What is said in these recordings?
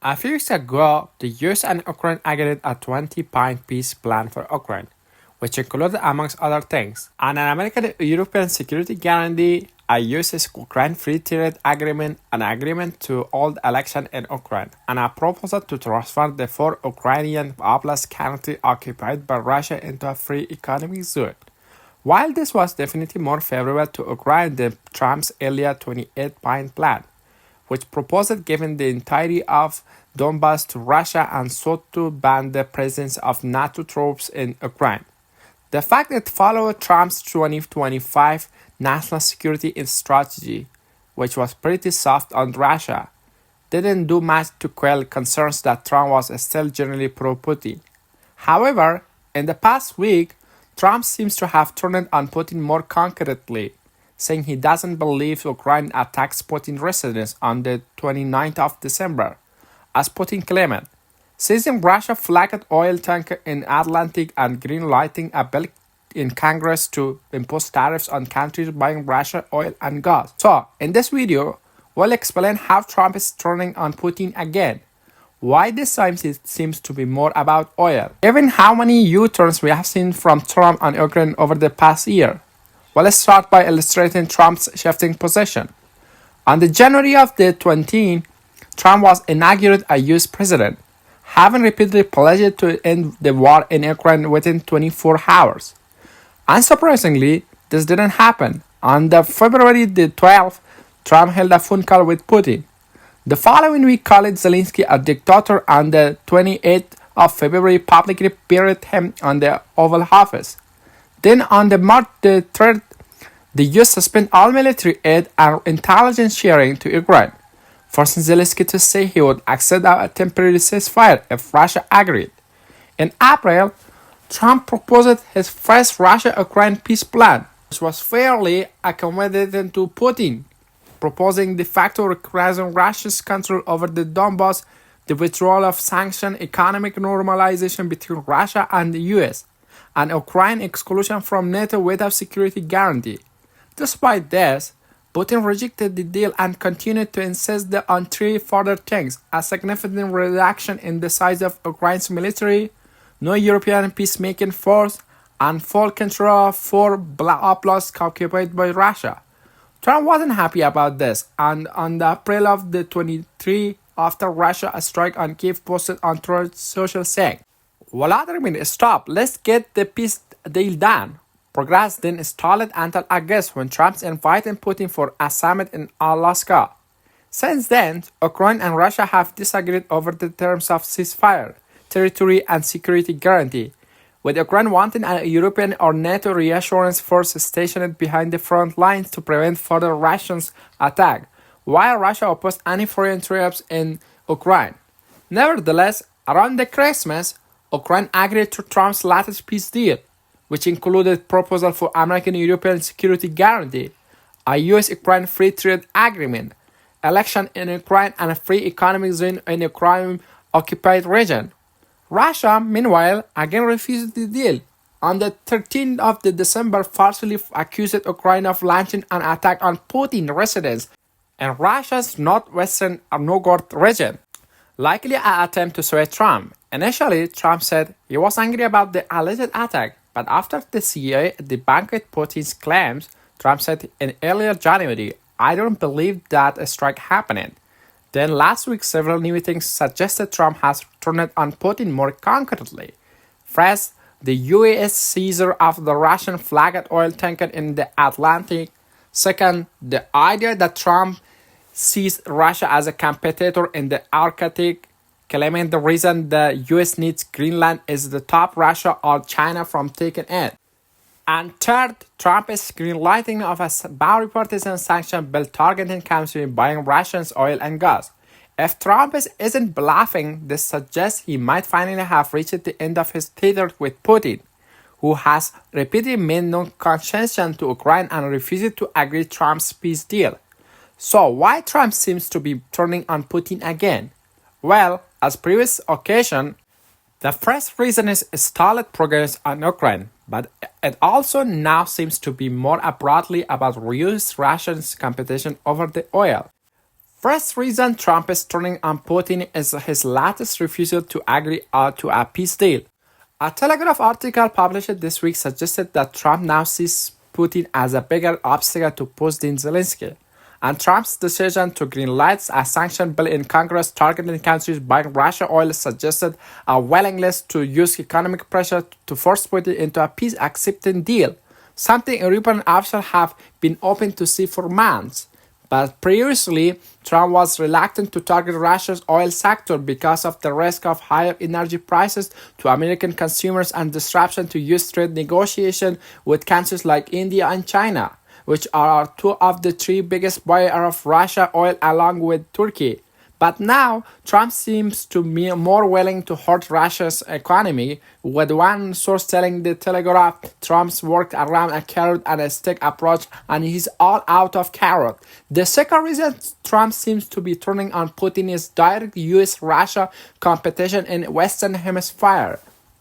A few weeks ago, the US and Ukraine agreed a 20-point peace plan for Ukraine, which included, amongst other things, an American-European security guarantee, a US-Ukraine free trade agreement, an agreement to hold elections in Ukraine, and a proposal to transfer the four Ukrainian oblast currently occupied by Russia into a free economic zone. While this was definitely more favorable to Ukraine than Trump's earlier 28-point plan, which proposed giving the entirety of Donbas to Russia and sought to ban the presence of NATO troops in Ukraine. The fact it followed Trump's 2025 national security strategy, which was pretty soft on Russia, didn't do much to quell concerns that Trump was still generally pro-Putin. However, in the past week, Trump seems to have turned on Putin more concretely, saying he doesn't believe Ukraine attacks Putin's residence on the 29th of December, as Putin claimed, seizing Russia flagged oil tanker in Atlantic and green-lighting a bill in Congress to impose tariffs on countries buying Russian oil and gas. So, in this video, we'll explain how Trump is turning on Putin again, why this time it seems to be more about oil, given how many U-turns we have seen from Trump on Ukraine over the past year. Well, let's start by illustrating Trump's shifting position. On the January of the 20th, Trump was inaugurated as US president, having repeatedly pledged to end the war in Ukraine within 24 hours. Unsurprisingly, this didn't happen. On the February the 12th, Trump held a phone call with Putin. The following week, called Zelensky a dictator. On the 28th of February, publicly buried him on the Oval Office. Then on the March the 3rd, the US suspended all military aid and intelligence sharing to Ukraine, forcing Zelensky to say he would accept a temporary ceasefire if Russia agreed. In April, Trump proposed his first Russia-Ukraine peace plan, which was fairly accommodating to Putin, proposing de facto recognizing Russia's control over the Donbas, the withdrawal of sanctions, economic normalization between Russia and the US, and Ukraine exclusion from NATO without security guarantee. Despite this, Putin rejected the deal and continued to insist on three further things: a significant reduction in the size of Ukraine's military, no European peacemaking force, and full control of four oblasts occupied by Russia. Trump wasn't happy about this, and on the April of the 23, after Russia strike on Kiev, posted on Truth Social saying, "Vladimir, stop, let's get the peace deal done." Progress then stalled until August when Trump invited Putin for a summit in Alaska. Since then, Ukraine and Russia have disagreed over the terms of ceasefire, territory, and security guarantee, with Ukraine wanting a European or NATO reassurance force stationed behind the front lines to prevent further Russian attack, while Russia opposed any foreign troops in Ukraine. Nevertheless, around the Christmas, Ukraine agreed to Trump's latest peace deal, which included proposal for American-European security guarantee, a US-Ukraine free trade agreement, election in Ukraine, and a free economic zone in Ukraine-occupied region. Russia, meanwhile, again refused the deal. On the 13th of December, falsely accused Ukraine of launching an attack on Putin's residence in Russia's northwestern Novgorod region, likely an attempt to sway Trump. Initially, Trump said he was angry about the alleged attack, but after the CIA debunked Putin's claims, Trump said in earlier January, "I don't believe that a strike happened." Then last week, several new things suggested Trump has turned on Putin more concretely. First, the US seizure of the Russian flagged oil tanker in the Atlantic. Second, the idea that Trump sees Russia as a competitor in the Arctic, claiming the reason the US needs Greenland is to stop Russia or China from taking it. And third, Trump's greenlighting of a bipartisan sanction bill targeting countries buying Russian oil and gas. If Trump isn't bluffing, this suggests he might finally have reached the end of his theater with Putin, who has repeatedly made no concession to Ukraine and refused to agree Trump's peace deal. So why Trump seems to be turning on Putin again? Well, as previous occasion, the first reason is stalled progress on Ukraine, but it also now seems to be more broadly about US-Russian competition over the oil. First reason Trump is turning on Putin is his latest refusal to agree to a peace deal. A Telegraph article published this week suggested that Trump now sees Putin as a bigger obstacle to President Zelensky, and Trump's decision to greenlight a sanction bill in Congress targeting countries buying Russian oil suggested a willingness to use economic pressure to force Putin into a peace-accepting deal, something European officials have been open to see for months. But previously, Trump was reluctant to target Russia's oil sector because of the risk of higher energy prices to American consumers and disruption to U.S. trade negotiations with countries like India and China, which are two of the three biggest buyers of Russian oil along with Turkey. But now, Trump seems to be more willing to hurt Russia's economy, with one source telling the Telegraph Trump's worked around a carrot and a stick approach and he's all out of carrot. The second reason Trump seems to be turning on Putin is direct US-Russia competition in the Western Hemisphere.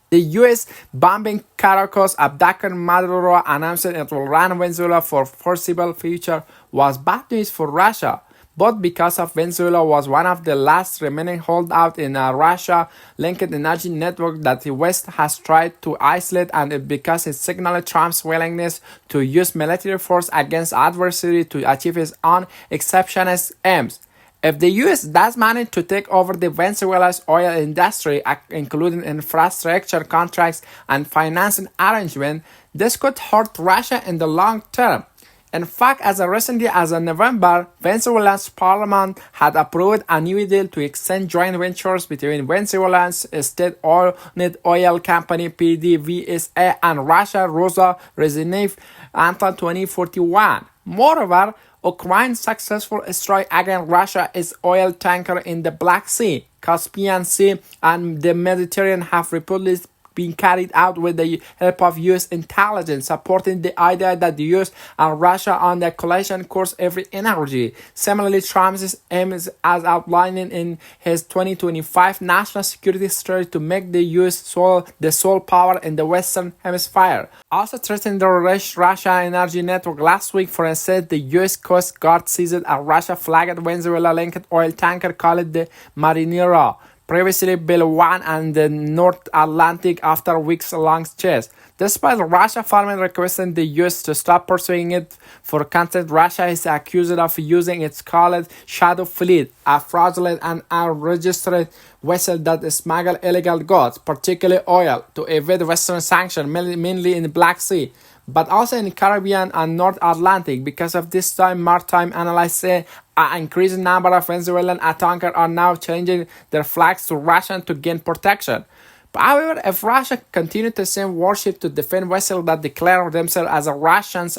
The U.S. bombing Caracas, abducting Maduro, announcing it will run Venezuela for foreseeable future was bad news for Russia, both because of Venezuela was one of the last remaining holdouts in a Russia-linked energy network that the West has tried to isolate, and because it signaled Trump's willingness to use military force against adversary to achieve his own exceptionist aims. If the U.S. does manage to take over the Venezuela's oil industry, including infrastructure contracts and financing arrangements, this could hurt Russia in the long term. In fact, as recently as in November, Venezuela's parliament had approved a new deal to extend joint ventures between Venezuela's state-owned oil company PDVSA and Russia Rosneft until 2041. Moreover, Ukraine's successful strike against Russia's oil tanker in the Black Sea, Caspian Sea, and the Mediterranean have reportedly been carried out with the help of U.S. intelligence, supporting the idea that the U.S. and Russia are on the collision course every energy. Similarly, Trump's aim is as outlined in his 2025 national security strategy to make the U.S. the sole power in the Western Hemisphere. Also threatening the Russia energy network last week, for instance, the U.S. Coast Guard seized a Russia-flagged Venezuela-linked oil tanker called the Marinero, previously built one in the North Atlantic after weeks-long chase. Despite Russia formally requesting the U.S. to stop pursuing it for content, Russia is accused of using its called Shadow Fleet, a fraudulent and unregistered vessel that smuggle illegal goods, particularly oil, to evade Western sanctions, mainly in the Black Sea, but also in the Caribbean and North Atlantic. Because of this time, maritime analysts say an increasing number of Venezuelan tankers are now changing their flags to Russian to gain protection. But however, if Russia continues to send warships to defend vessels that declare themselves as Russians,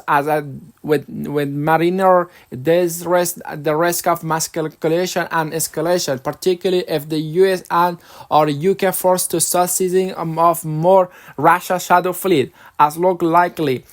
with Mariner, there's the risk of miscalculation and escalation, particularly if the US and or UK forced to start seizing of more Russia shadow fleet, as look likely.